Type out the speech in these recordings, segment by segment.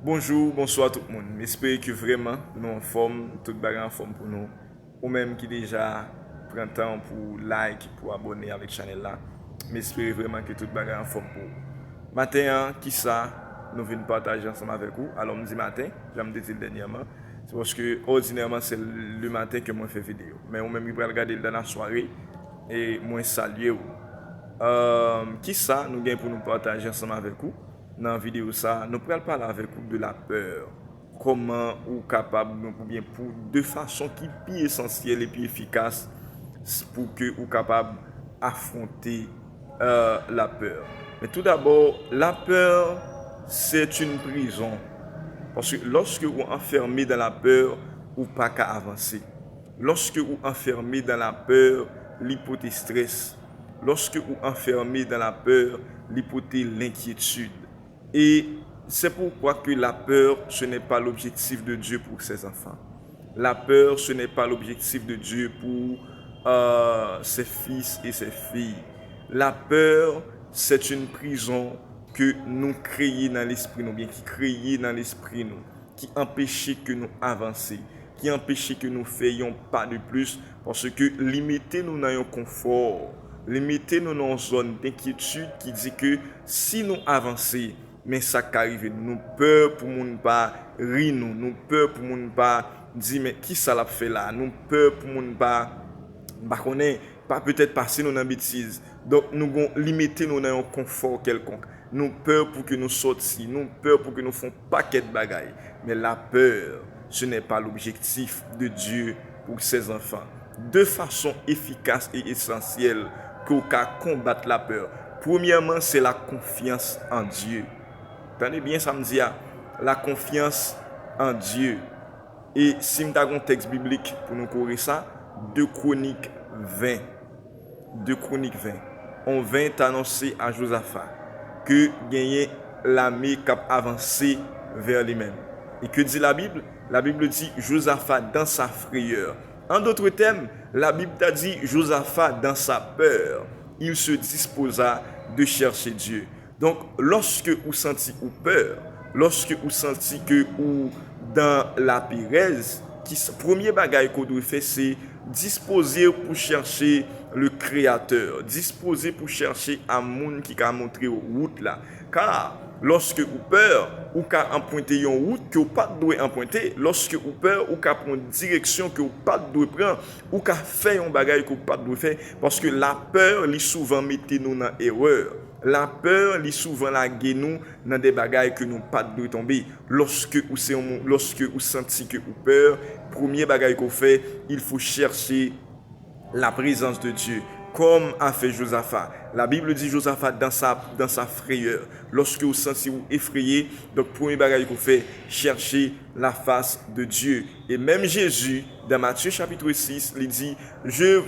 Bonjour, bonsoir tout le monde. J'espère que vraiment nous en forme, tout le en forme pour nous. Ou même qui déjà prend temps pour like, pour abonner avec la chaîne là. J'espère vraiment que tout le en forme pour vous. Matin, qui ça, nous venons partager ensemble avec vous. Alors, me dit matin, j'aime dire dernièrement. C'est parce que ordinairement c'est le matin que moi fais vidéo. Mais ou même je vais regarder dans la soirée et moi saluer vous. Qui ça, nous gagnons pour nous partager ensemble avec vous. Dans la vidéo ça, nous allons parler avec vous de la peur. Comment ou capable ou bien pour de façon qui est plus essentielle et plus efficace pour que ou capable affronter la peur. Mais tout d'abord, la peur c'est une prison parce que lorsque vous enfermez dans la peur, ou pas qu'à avancer. Lorsque vous enfermez dans la peur, l'hypothèse stress. Lorsque vous enfermez dans la peur, l'hypothèse l'inquiétude. Et c'est pourquoi que la peur, ce n'est pas l'objectif de Dieu pour ses enfants. La peur, ce n'est pas l'objectif de Dieu pour ses fils et ses filles. La peur, c'est une prison que nous créons dans l'esprit nous, bien qui créons dans l'esprit nous, qui empêche que nous avancions, qui empêche que nous fassions pas de plus, parce que limiter nous dans un confort, limiter nous dans une zone d'inquiétude qui dit que si nous avançons, mais ça qui arrive, nous peur pour nous pas rire nous peur pour nous pas dire mais qui ça l'a fait là, nous peur pour nous pas connaître pas peut-être passer nos bêtises. Donc nous allons limiter nous dans un confort quelconque. Nous peur pour que nous sortions, nous peur pour que nous fassions paquet de bagailles. Mais la peur, ce n'est pas l'objectif de Dieu pour ses enfants. De façon efficace et essentielle qu'au cas combattre la peur. Premièrement, c'est la confiance en Dieu. Tenez bien, ça me dit la confiance en Dieu. Et si nous avons un texte biblique pour nous courir ça, 2 Chroniques 20. 2 Chroniques 20. On vint annoncer à Josaphat que gagnait l'armée qui a avancé vers lui-même. Et que dit la Bible? La Bible dit Josaphat dans sa frayeur. En d'autres termes, la Bible a dit Josaphat dans sa peur. Il se disposa de chercher Dieu. Donc, lorsque vous sentez ou peur, lorsque vous sentez que ou dans la pérèse, premier bagage qu'on doit faire, c'est disposer pour chercher le Créateur, disposer pour chercher un monde qui a montré route là. Car lorsque vous peur, ou qu'a emprunté une route que vous pas doit emprunter, lorsque vous peur, ou qu'a prendre une direction que vous pas doit prendre, ou qu'a faire un bagage que vous pas doit faire, parce que la peur, lui souvent mettez nous dans erreur. La peur, lui souvent la nous dans des bagages que nous pas doit tomber. Lorsque vous sentez que vous peur, premier bagage qu'on fait, il faut chercher la présence de Dieu, comme a fait Josaphat. La Bible dit Josaphat dans sa frayeur. Lorsque vous sentez vous effrayé, donc premier bagage qu'on fait, chercher la face de Dieu. Et même Jésus, dans Matthieu chapitre 6, il dit,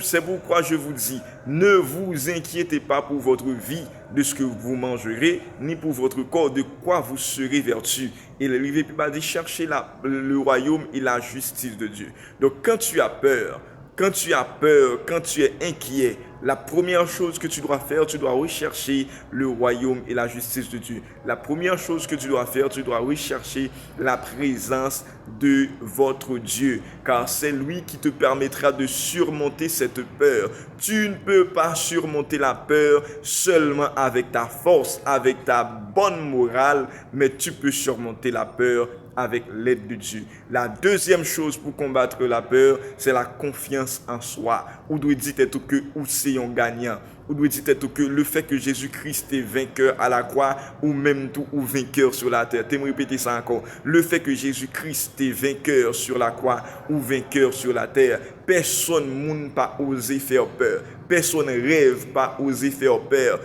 c'est pourquoi je vous dis, ne vous inquiétez pas pour votre vie de ce que vous mangerez, ni pour votre corps de quoi vous serez vertu. Et le livre dit, cherchez le royaume et la justice de Dieu. Donc quand tu as peur, quand tu es inquiet, la première chose que tu dois faire, tu dois rechercher le royaume et la justice de Dieu. La première chose que tu dois faire, tu dois rechercher la présence de votre Dieu. Car c'est lui qui te permettra de surmonter cette peur. Tu ne peux pas surmonter la peur seulement avec ta force, avec ta bonne morale, mais tu peux surmonter la peur avec l'aide de Dieu. La deuxième chose pour combattre la peur, c'est la confiance en soi. Ou doit dire tout que ou c'est un gagnant. Ou doit dire tout que le fait que Jésus-Christ est vainqueur à la croix ou même tout ou vainqueur sur la terre. T'aimes répéter ça encore. Le fait que Jésus-Christ est vainqueur sur la croix ou vainqueur sur la terre. Personne n'a pas osé faire peur. Personne rêve pas oser faire peur.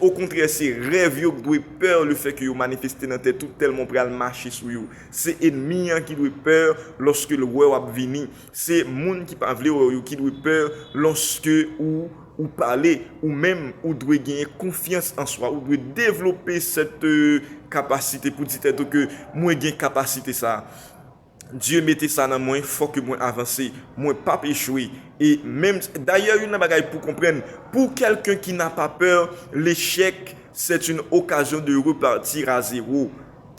Au contraire, c'est rêve qui doit peur le fait que vous manifestez dans tête tout tellement pour marcher sur vous. C'est ennemi qui doit peur lorsque le roi va venir. C'est monde qui pas vle qui doit peur lorsque ou parler ou même ou doit gagner confiance en soi ou doit développer cette capacité pour dire que moi gagne capacité ça. Dieu mettait ça dans moi, il faut que moi avance, moi pas échouer. Et même d'ailleurs une bagaille pour comprendre, pour quelqu'un qui n'a pas peur, l'échec c'est une occasion de repartir à zéro.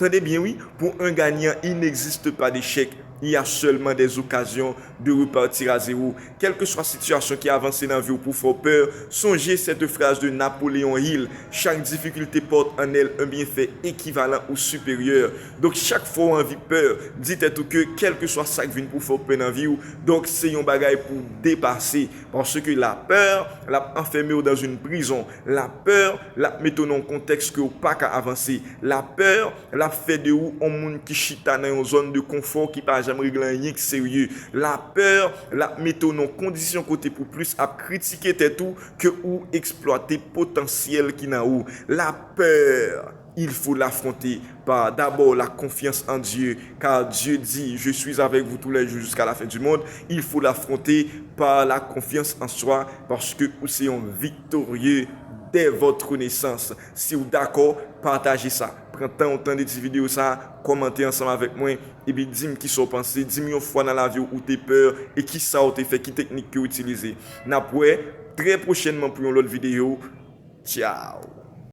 Tendez bien, oui, pour un gagnant, il n'existe pas d'échec. Il y a seulement des occasions de repartir à zéro. Quelle que soit la situation qui avance dans la vie pour faire peur, songez cette phrase de Napoléon Hill. Chaque difficulté porte en elle un bienfait équivalent ou supérieur. Donc, chaque fois on vit peur, dites-vous que quel que soit ça qui vient pour faire peur dans la vie, donc c'est un bagage pour dépasser. Parce que la peur, l'a enfermé dans une prison. La peur, la met dans un contexte que vous pas qu'à avancer. La peur, la fait de vous un monde qui chita dans une zone de confort qui pas jamais régler rien sérieux. La peur, la met dans une condition côté pour plus à critiquer tout que ou exploiter potentiel qui n'a où. La peur, il faut l'affronter par d'abord la confiance en Dieu, car Dieu dit, je suis avec vous tous les jours jusqu'à la fin du monde. Il faut l'affronter par la confiance en soi, parce que vous êtes un victorieux dès votre naissance. Si vous êtes d'accord, partagez ça. Prenez temps de cette vidéo, ça, commentez ensemble avec moi, et puis dis-moi qui sont pensés, dis-moi une fois dans la vie où tu as peur, et qui ça vous fait, qui technique que vous utilisez. N'a très prochainement pour une autre vidéo. Ciao.